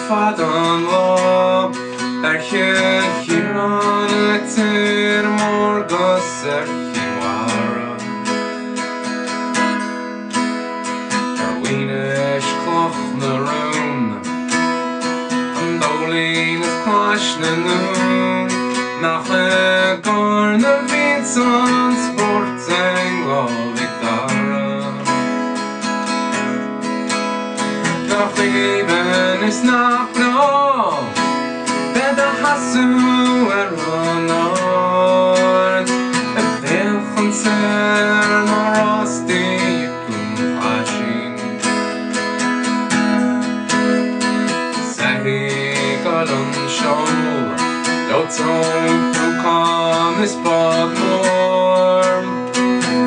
fadan lo Hiran letir morgus hiwara Weenish cloch na room and Dolin is clash na noon nach gorn na Vincent sporting lovig dara nach even is nach no beda hasu eronort velchen ser na rosti Don't come this bog more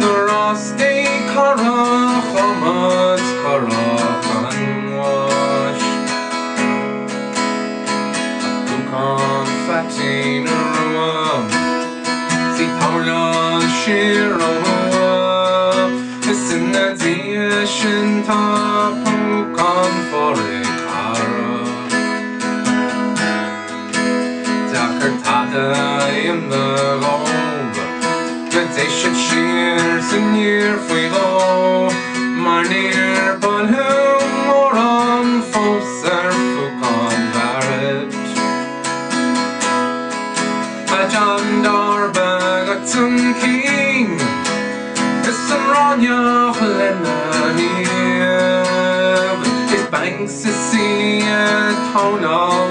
the rusty Karachamat Karakan wash who come fatting around see Paula Shiro it's in the Diashin top who come for it in the lobe but they should cheers and near we go my near but who more on foster fukan barret a John Darbag a Tun King is some Ranya Lenaniv his banks to see a tonal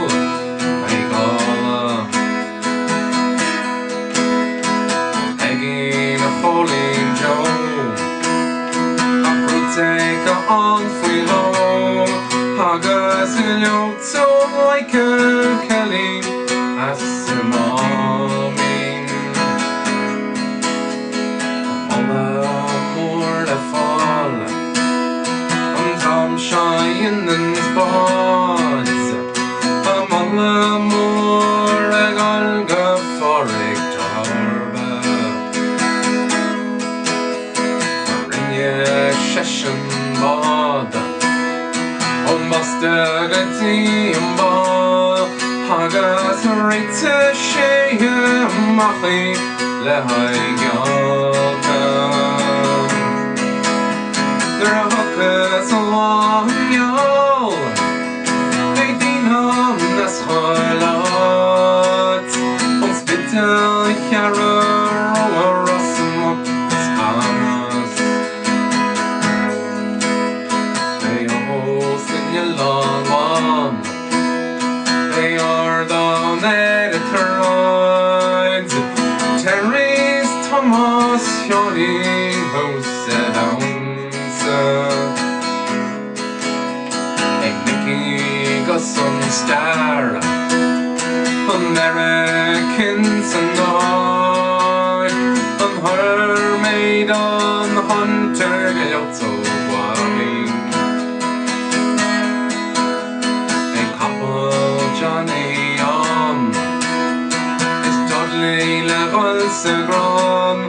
take on free low Hagas in your toe like a Kelly as a mommy all the more to fall on Tom Shine and spots I'm all the more a golga for it Session bod on mustard a team ball Hagas right to share machi le haygata there are hookers along y'all they dinam nas khalat on spital yara rasmok they are the Mediterraneans Terry's Thomas Yoni hosted a Mickey Gusson Star Americans and Lord on her maid on Hunter Galotto Johnny on is Dudley level Sagron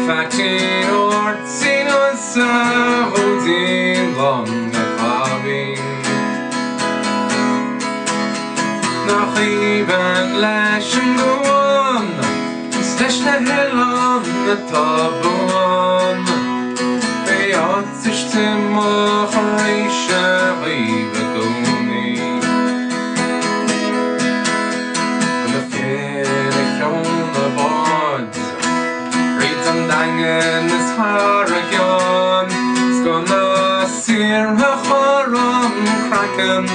Fatty or Sinus holding long at Bobby Nach even lash and go on Stash the hell on the top one They ought to stem off a Risha Riva Goni Dangen is Haragon Skona Sir Haram Kraken